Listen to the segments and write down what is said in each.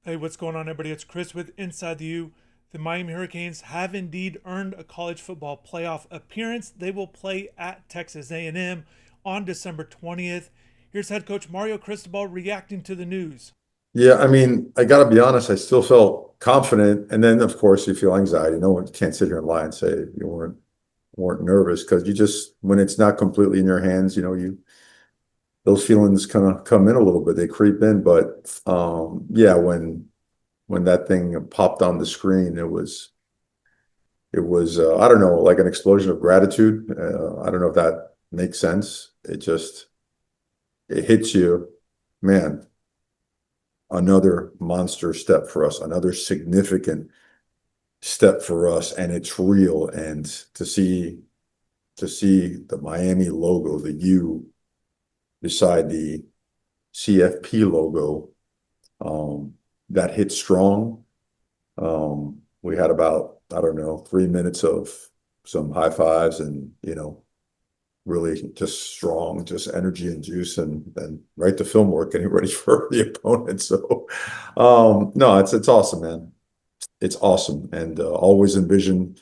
Hey, what's going on, everybody? It's Chris with Inside the U. The Miami Hurricanes have indeed earned a college football playoff appearance. They will play at Texas A&M on December 20th. Here's head coach Mario Cristobal reacting to the news. Yeah, I mean, I got to be honest, I still felt confident. And then, of course, you feel anxiety. No one can't sit here and lie and say you weren't nervous because you just, when it's not completely in your hands, those feelings kind of come in a little bit. They creep in. But yeah, when that thing popped on the screen, it was I don't know, like an explosion of gratitude. I don't know if that makes sense. It hits you, man. Another monster step for us, another significant step for us, and it's real. And to see the Miami logo, the U beside the CFP logo, that hit strong. We had about, I don't know, 3 minutes of some high fives and, really just strong, just energy and juice and right to film work, getting ready for the opponent. So no, it's awesome, man. It's awesome. And always envision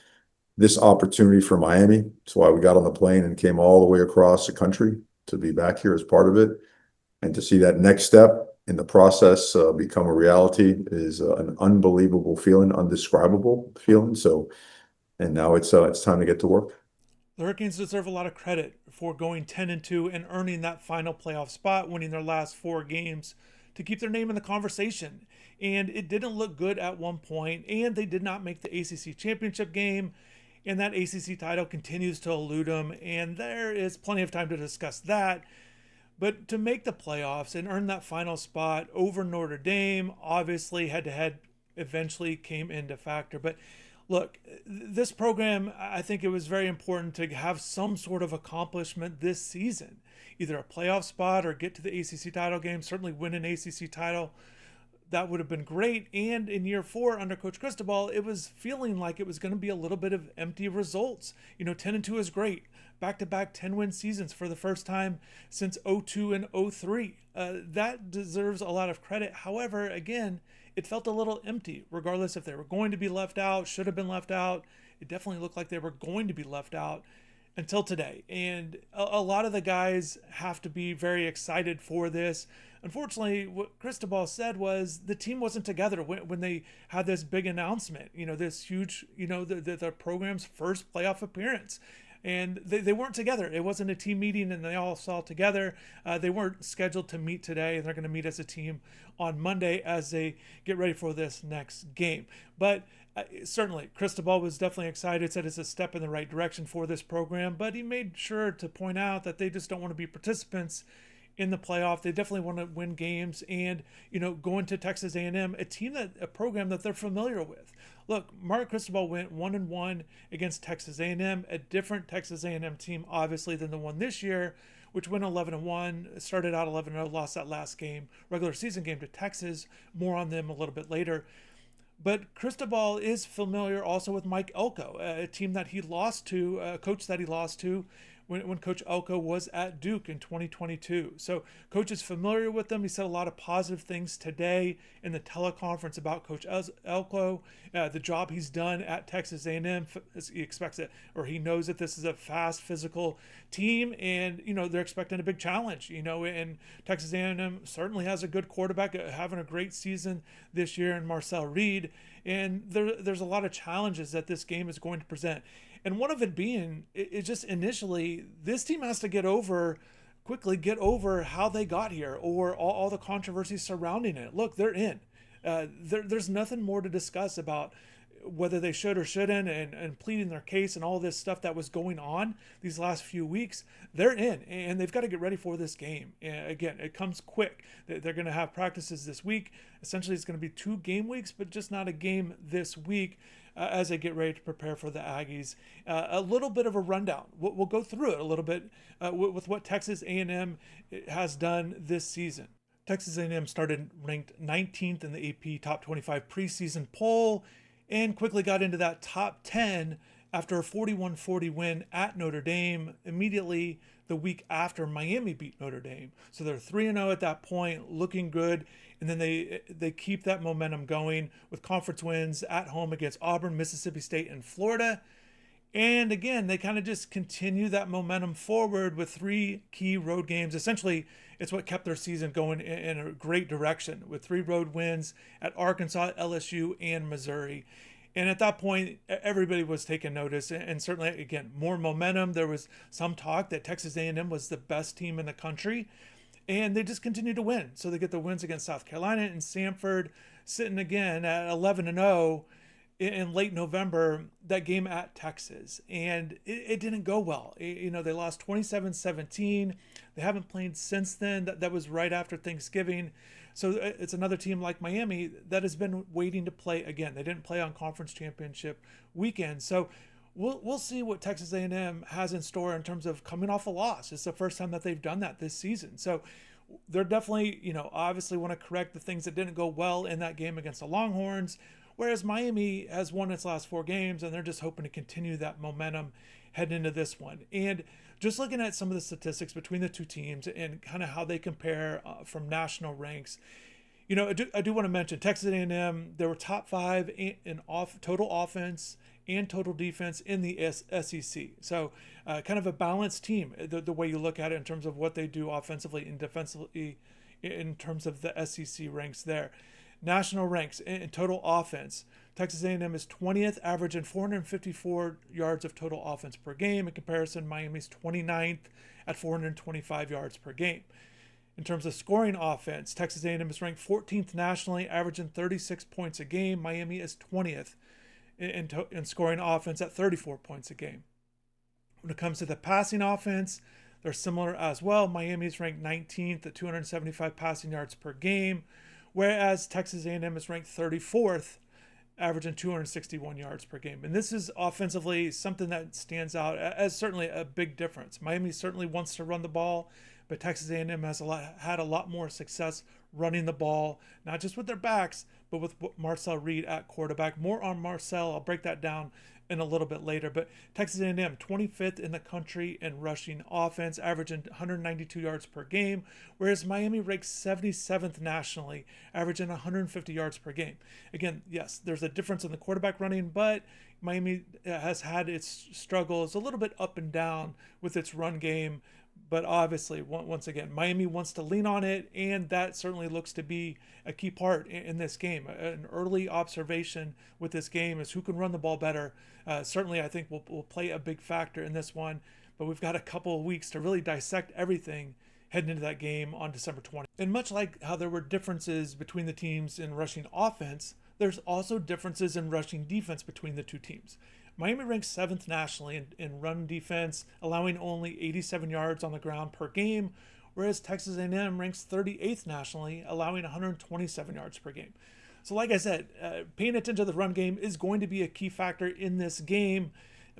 this opportunity for Miami. That's why we got on the plane and came all the way across the country to be back here as part of it. And to see that next step in the process become a reality is an unbelievable feeling, undescribable feeling. So, and now it's time to get to work. The Hurricanes deserve a lot of credit for going 10-2 and earning that final playoff spot, winning their last four games to keep their name in the conversation. And it didn't look good at one point, and they did not make the ACC championship game. And that ACC title continues to elude them, and there is plenty of time to discuss that. But to make the playoffs and earn that final spot over Notre Dame, obviously head to head eventually came into factor. But look, this program, I think it was very important to have some sort of accomplishment this season, either a playoff spot or get to the ACC title game, certainly win an ACC title. That would have been great. And in year four under Coach Cristobal, it was feeling like it was going to be a little bit of empty results. 10-2 is great. Back to back 10-win seasons for the first time since '02 and '03. That deserves a lot of credit. However, again, it felt a little empty, regardless if they were going to be left out, should have been left out. It definitely looked like they were going to be left out until today. And a lot of the guys have to be very excited for this. Unfortunately, what Cristobal said was the team wasn't together when they had this big announcement, this huge, the program's first playoff appearance. And they weren't together. It wasn't a team meeting and they all saw together. They weren't scheduled to meet today. And they're going to meet as a team on Monday as they get ready for this next game. But certainly, Cristobal was definitely excited, said it's a step in the right direction for this program. But he made sure to point out that they just don't want to be participants in the playoff. They definitely want to win games and, going to Texas A&M, a program that they're familiar with. Look, Mark Cristobal went 1-1 against Texas A&M, a different Texas A&M team, obviously, than the one this year, which went 11-1, started out 11-0, lost that last game, regular season game to Texas. More on them a little bit later. But Cristobal is familiar also with Mike Elko, a team that he lost to, a coach that he lost to when Coach Elko was at Duke in 2022. So Coach is familiar with them. He said a lot of positive things today in the teleconference about Coach Elko, the job he's done at Texas A&M. He expects it, or he knows that this is a fast, physical team, and they're expecting a big challenge. And Texas A&M certainly has a good quarterback, having a great season this year in Marcel Reed. And there's a lot of challenges that this game is going to present. And one of it being, it just initially, this team has to quickly get over how they got here or all the controversies surrounding it. Look, they're in. There's nothing more to discuss about whether they should or shouldn't and pleading their case and all this stuff that was going on these last few weeks. They're in and they've got to get ready for this game. And again, it comes quick. They're going to have practices this week. Essentially, it's going to be 2 game weeks, but just not a game this week. As they get ready to prepare for the Aggies, a little bit of a rundown. We'll go through it a little bit with what Texas A&M has done this season. Texas A&M started ranked 19th in the AP Top 25 preseason poll and quickly got into that top 10 after a 41-40 win at Notre Dame. Immediately, the week after Miami beat Notre Dame. So they're 3-0 at that point, looking good. And then they keep that momentum going with conference wins at home against Auburn, Mississippi State, and Florida. And again, they kind of just continue that momentum forward with 3 key road games. Essentially, it's what kept their season going in a great direction with 3 road wins at Arkansas, LSU, and Missouri. And at that point, everybody was taking notice, and certainly, again, more momentum. There was some talk that Texas A&M was the best team in the country, and they just continue to win. So they get the wins against South Carolina and Samford, sitting again at 11-0 in late November, that game at Texas. And it didn't go well. They lost 27-17. They haven't played since then. That was right after Thanksgiving. So it's another team like Miami that has been waiting to play again. They didn't play on conference championship weekend. So we'll see what Texas A&M has in store in terms of coming off a loss. It's the first time that they've done that this season. So they're definitely, obviously want to correct the things that didn't go well in that game against the Longhorns. Whereas Miami has won its last 4 games, and they're just hoping to continue that momentum heading into this one. And just looking at some of the statistics between the two teams and kind of how they compare from national ranks, I do want to mention Texas A&M. They were top 5 in total offense and total defense in the SEC. So kind of a balanced team, the way you look at it in terms of what they do offensively and defensively in terms of the SEC ranks there. National ranks in total offense, Texas A&M is 20th, averaging 454 yards of total offense per game. In comparison, Miami's 29th at 425 yards per game. In terms of scoring offense, Texas A&M is ranked 14th nationally, averaging 36 points a game. Miami is 20th in scoring offense at 34 points a game. When it comes to the passing offense, they're similar as well. Miami is ranked 19th at 275 passing yards per game, whereas Texas A&M is ranked 34th, averaging 261 yards per game. And this is offensively something that stands out as certainly a big difference. Miami certainly wants to run the ball, but Texas A&M has had a lot more success running the ball, not just with their backs, but with Marcel Reed at quarterback. More on Marcel, I'll break that down in a little bit later. But Texas A&M, 25th in the country in rushing offense, averaging 192 yards per game, whereas Miami ranks 77th nationally, averaging 150 yards per game. Again, yes, there's a difference in the quarterback running, but Miami has had its struggles a little bit up and down with its run game. But obviously, once again, Miami wants to lean on it, and that certainly looks to be a key part in this game. An early observation with this game is who can run the ball better. Certainly, I think will play a big factor in this one, but we've got a couple of weeks to really dissect everything heading into that game on December 20th. And much like how there were differences between the teams in rushing offense, there's also differences in rushing defense between the two teams. Miami ranks 7th nationally in run defense, allowing only 87 yards on the ground per game, whereas Texas A&M ranks 38th nationally, allowing 127 yards per game. So like I said, paying attention to the run game is going to be a key factor in this game,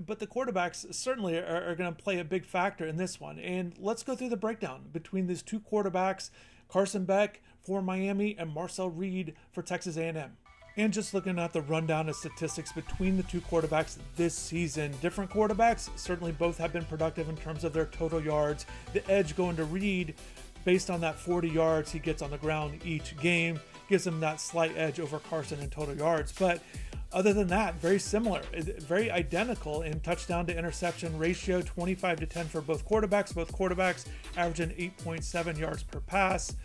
but the quarterbacks certainly are going to play a big factor in this one. And let's go through the breakdown between these two quarterbacks, Carson Beck for Miami and Marcel Reed for Texas A&M. And just looking at the rundown of statistics between the two quarterbacks this season, different quarterbacks, certainly both have been productive in terms of their total yards. The edge going to Reed based on that 40 yards he gets on the ground each game, gives him that slight edge over Carson in total yards. But other than that, very similar, very identical in touchdown to interception ratio, 25-10 for both quarterbacks averaging 8.7 yards per pass.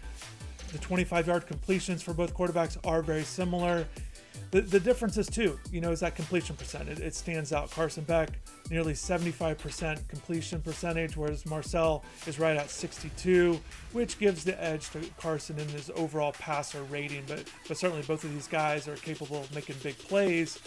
The 25-yard completions for both quarterbacks are very similar. The differences too, is that completion percentage. It stands out. Carson Beck, nearly 75% completion percentage, whereas Marcel is right at 62, which gives the edge to Carson in his overall passer rating. But certainly both of these guys are capable of making big plays.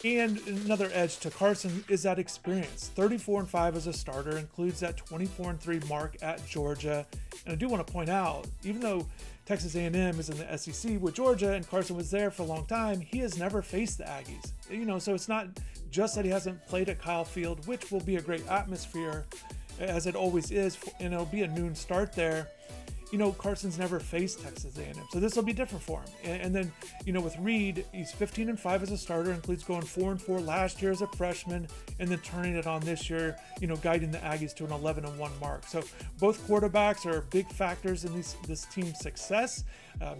And another edge to Carson is that experience. 34-5 as a starter, includes that 24-3 mark at Georgia. And I do want to point out, even though Texas A&M is in the SEC with Georgia and Carson was there for a long time, he has never faced the Aggies. So it's not just that he hasn't played at Kyle Field, which will be a great atmosphere, as it always is, and it'll be a noon start there. Carson's never faced Texas A&M, so this will be different for him. And then, with Reed, he's 15-5 as a starter, includes going 4-4 last year as a freshman, and then turning it on this year, guiding the Aggies to an 11-1 mark. So both quarterbacks are big factors in this team's success.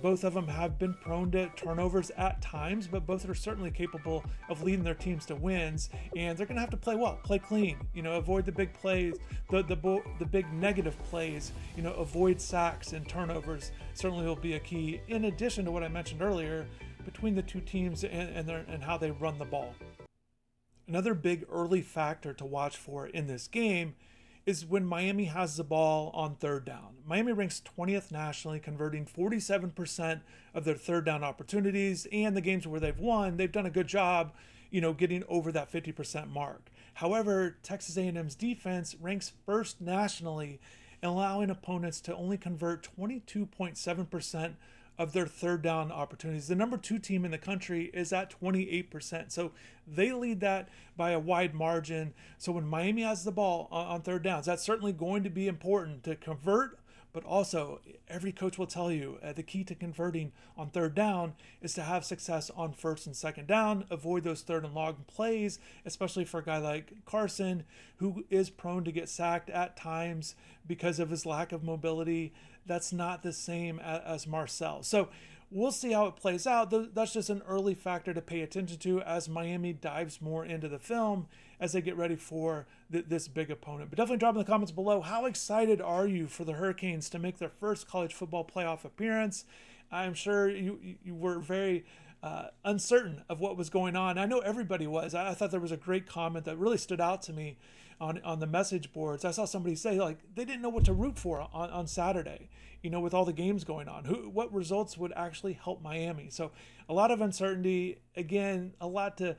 Both of them have been prone to turnovers at times, but both are certainly capable of leading their teams to wins. And they're going to have to play well, play clean, avoid the big plays, the big negative plays, avoid sacks and turnovers certainly will be a key, in addition to what I mentioned earlier between the two teams and how they run the ball. Another big early factor to watch for in this game is when Miami has the ball on third down. Miami ranks 20th nationally, converting 47% of their third down opportunities, and the games where they've won, they've done a good job, getting over that 50% mark. However, Texas A&M's defense ranks first nationally, allowing opponents to only convert 22.7% of their third down opportunities. The number 2 team in the country is at 28%. So they lead that by a wide margin. So when Miami has the ball on third downs, that's certainly going to be important to convert. But also, every coach will tell you the key to converting on third down is to have success on first and second down, avoid those third and long plays, especially for a guy like Carson, who is prone to get sacked at times because of his lack of mobility. That's not the same as Marcel. So we'll see how it plays out. That's just an early factor to pay attention to as Miami dives more into the film as they get ready for this big opponent. But definitely drop in the comments below, how excited are you for the Hurricanes to make their first college football playoff appearance? I'm sure you were very uncertain of what was going on. I know everybody was. I thought there was a great comment that really stood out to me on the message boards. I saw somebody say, like, they didn't know what to root for on Saturday, with all the games going on. What results would actually help Miami? So a lot of uncertainty. Again, a lot to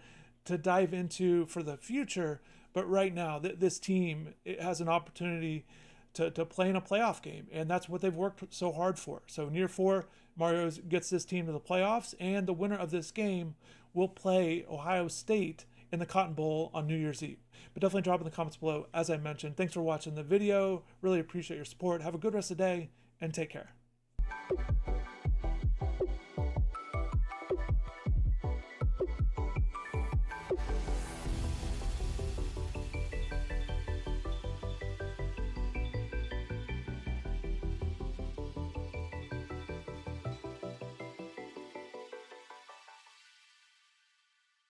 dive into for the future. But right now, this team, it has an opportunity to play in a playoff game, and that's what they've worked so hard for. So near 4, Mario gets this team to the playoffs, and the winner of this game will play Ohio State in the Cotton Bowl on New Year's Eve. But definitely drop in the comments below, as I mentioned. Thanks for watching the video. Really appreciate your support. Have a good rest of the day, and take care.